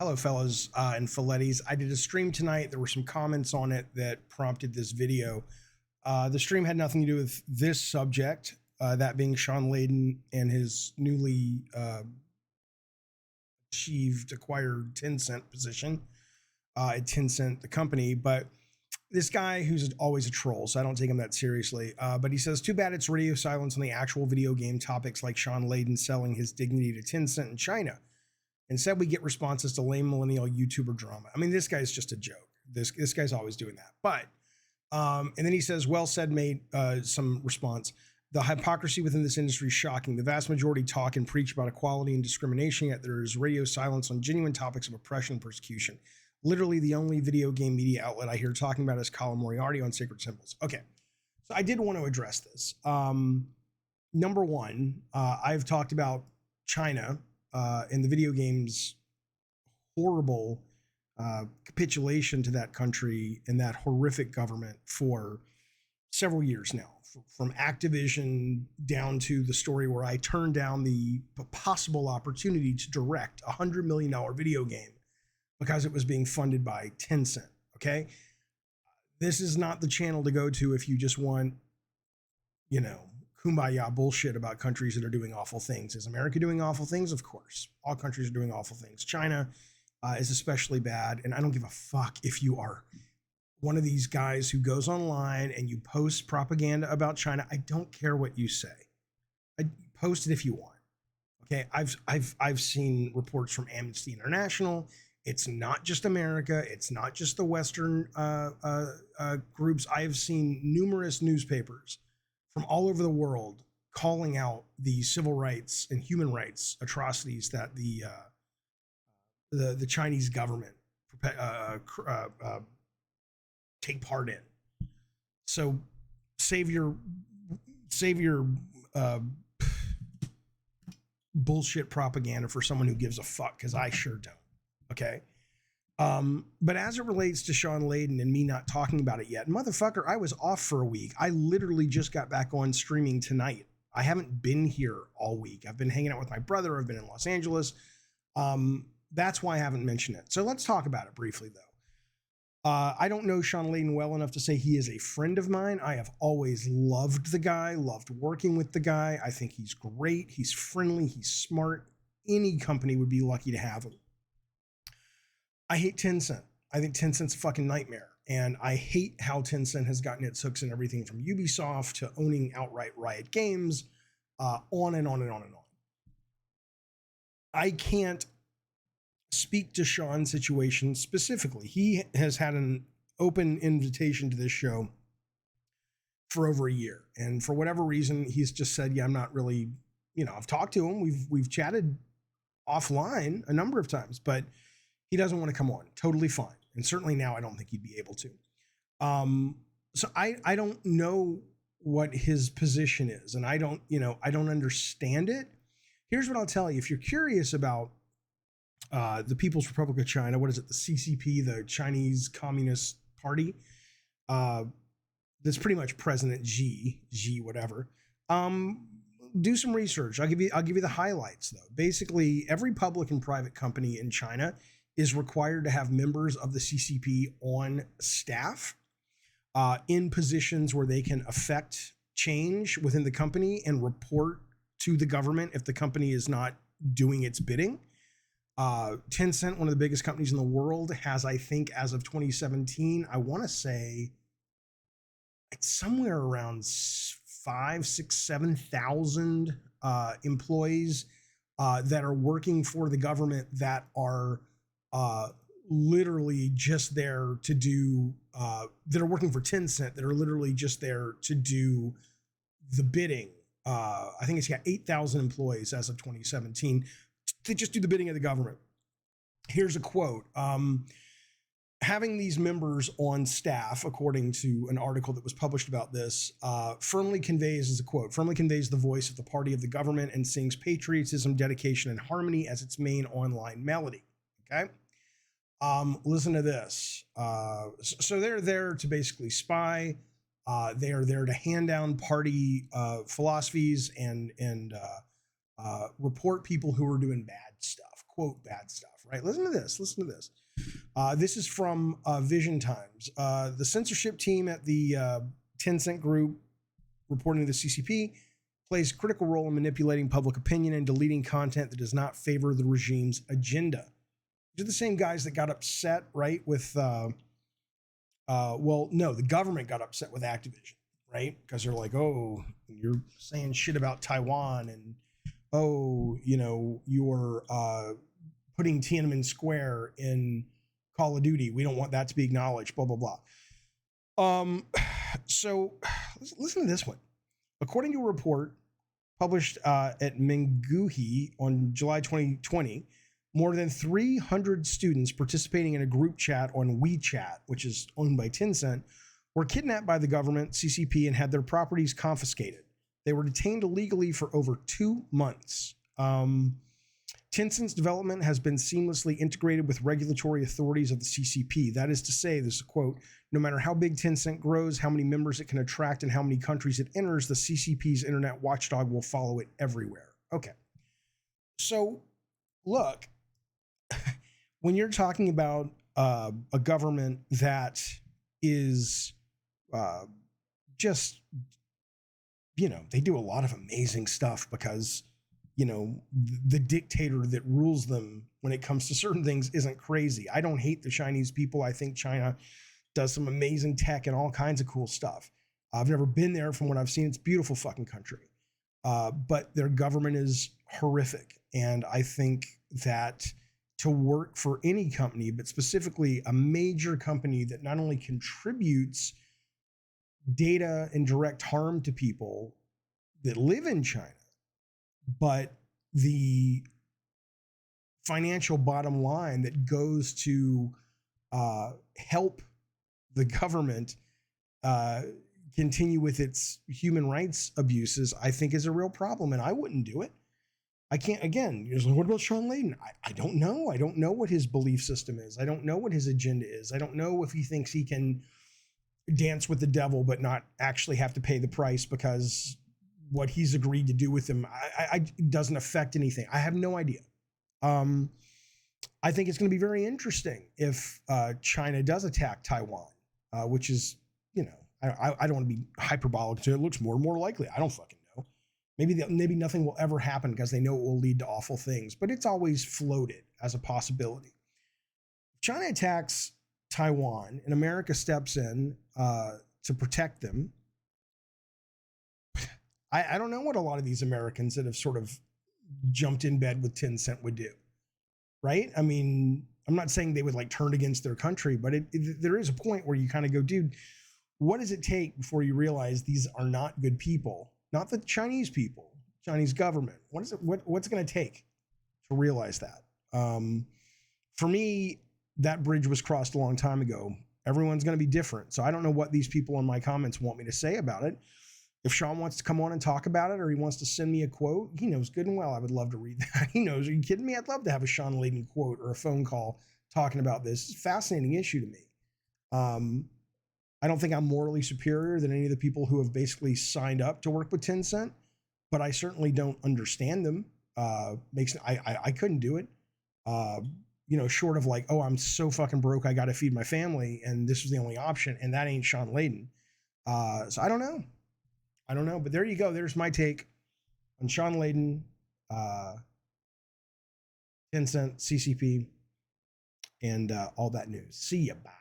Hello, fellas and Filettis. I did a stream tonight. There were some comments on it that prompted this video. The stream had nothing to do with this subject, that being Shawn Layden and his newly acquired Tencent position at Tencent, the company. But this guy who's always a troll, so I don't take him that seriously. But he says, too bad it's radio silence on the actual video game topics like Shawn Layden selling his dignity to Tencent in China. Instead, we get responses to lame millennial YouTuber drama. I mean, this guy's just a joke. This guy's always doing that. But, and then he says, well said, mate, some response. The hypocrisy within this industry is shocking. The vast majority talk and preach about equality and discrimination, yet there is radio silence on genuine topics of oppression and persecution. Literally, the only video game media outlet I hear talking about is Colin Moriarty on Sacred Symbols. Okay, so I did want to address this. Number one, I've talked about China in the video game's horrible capitulation to that country and that horrific government for several years now, from Activision down to the story where I turned down the possible opportunity to direct a $100 million video game because it was being funded by Tencent. Okay, this is not the channel to go to if you just want, kumbaya bullshit about countries that are doing awful things. Is America doing awful things? Of course. All countries are doing awful things. China is especially bad. And I don't give a fuck if you are one of these guys who goes online and you post propaganda about China. I don't care what you say. Post it if you want. Okay. I've seen reports from Amnesty International. It's not just America. It's not just the Western groups. I have seen numerous newspapers from all over the world calling out the civil rights and human rights atrocities that the Chinese government take part in. So save your bullshit propaganda for someone who gives a fuck, because I sure don't. Okay. But as it relates to Shawn Layden and me not talking about it yet, motherfucker, I was off for a week. I literally just got back on streaming tonight. I haven't been here all week. I've been hanging out with my brother. I've been in Los Angeles. That's why I haven't mentioned it. So let's talk about it briefly, though. I don't know Shawn Layden well enough to say he is a friend of mine. I have always loved the guy, loved working with the guy. I think he's great. He's friendly. He's smart. Any company would be lucky to have him. I hate Tencent. I think Tencent's a fucking nightmare. And I hate how Tencent has gotten its hooks in everything from Ubisoft to owning outright Riot Games, on and on and on and on. I can't speak to Shawn's situation specifically. He has had an open invitation to this show for over a year. And for whatever reason, he's just said, yeah, I'm not really, I've talked to him. We've chatted offline a number of times, but he doesn't want to come on. Totally fine. And certainly now I don't think he'd be able to. So I don't know what his position is, and I don't understand it. Here's what I'll tell you. If you're curious about the People's Republic of China, what is it? The CCP, the Chinese Communist Party. That's pretty much President Xi whatever. Do some research. I'll give you the highlights though. Basically, every public and private company in China is required to have members of the CCP on staff in positions where they can affect change within the company and report to the government if the company is not doing its bidding. Tencent, one of the biggest companies in the world, has, I think, as of 2017, I want to say it's somewhere around 5, 6, 7,000 employees that are working for the government that are literally just there to do, that are working for Tencent, that are literally just there to do the bidding. I think it's got 8,000 employees as of 2017 to just do the bidding of the government. Here's a quote. Having these members on staff, according to an article that was published about this, firmly conveys the voice of the party of the government and sings patriotism, dedication, and harmony as its main online melody. Okay. Listen to this. So they're there to basically spy. They are there to hand down party philosophies and report people who are doing bad stuff, quote bad stuff, right? Listen to this. Listen to this. This is from Vision Times. The censorship team at the Tencent group, reporting to the CCP, plays a critical role in manipulating public opinion and deleting content that does not favor the regime's agenda. These are the same guys that got upset, right, with, the government got upset with Activision, right? Because they're like, oh, you're saying shit about Taiwan, and, oh, you're putting Tiananmen Square in Call of Duty. We don't want that to be acknowledged, blah, blah, blah. So listen to this one. According to a report published at Menguhi on July 2020, more than 300 students participating in a group chat on WeChat, which is owned by Tencent, were kidnapped by the government, CCP, and had their properties confiscated. They were detained illegally for over 2 months. Tencent's development has been seamlessly integrated with regulatory authorities of the CCP. That is to say, this is a quote, no matter how big Tencent grows, how many members it can attract, and how many countries it enters, the CCP's internet watchdog will follow it everywhere. Okay. So, look, when you're talking about a government that is just, they do a lot of amazing stuff because, the dictator that rules them when it comes to certain things isn't crazy. I don't hate the Chinese people. I think China does some amazing tech and all kinds of cool stuff. I've never been there. From what I've seen, it's a beautiful fucking country. But their government is horrific. And I think that to work for any company, but specifically a major company that not only contributes data and direct harm to people that live in China, but the financial bottom line that goes to help the government continue with its human rights abuses, I think is a real problem, and I wouldn't do it. I can't, again, what about Shawn Layden? I don't know. I don't know what his belief system is. I don't know what his agenda is. I don't know if he thinks he can dance with the devil but not actually have to pay the price because what he's agreed to do with him it doesn't affect anything. I have no idea. I think it's going to be very interesting if China does attack Taiwan, which is, I don't want to be hyperbolic. It looks more and more likely. I don't fucking know. Maybe nothing will ever happen because they know it will lead to awful things, but it's always floated as a possibility. If China attacks Taiwan and America steps in to protect them, I don't know what a lot of these Americans that have sort of jumped in bed with Tencent would do, right? I mean, I'm not saying they would like turn against their country, but there is a point where you kind of go, dude, what does it take before you realize these are not good people? Not the Chinese people, Chinese government. What's it going to take to realize that? For me, that bridge was crossed a long time ago. Everyone's going to be different. So I don't know what these people in my comments want me to say about it. If Shawn wants to come on and talk about it, or he wants to send me a quote, he knows good and well I would love to read that. He knows. Are you kidding me? I'd love to have a Shawn Layden quote or a phone call talking about this. It's a fascinating issue to me. I don't think I'm morally superior than any of the people who have basically signed up to work with Tencent, but I certainly don't understand them. I couldn't do it. Short of like, oh, I'm so fucking broke, I got to feed my family, and this was the only option, and that ain't Shawn Layden. So I don't know. But there you go. There's my take on Shawn Layden, Tencent, CCP, and all that news. See ya. Bye.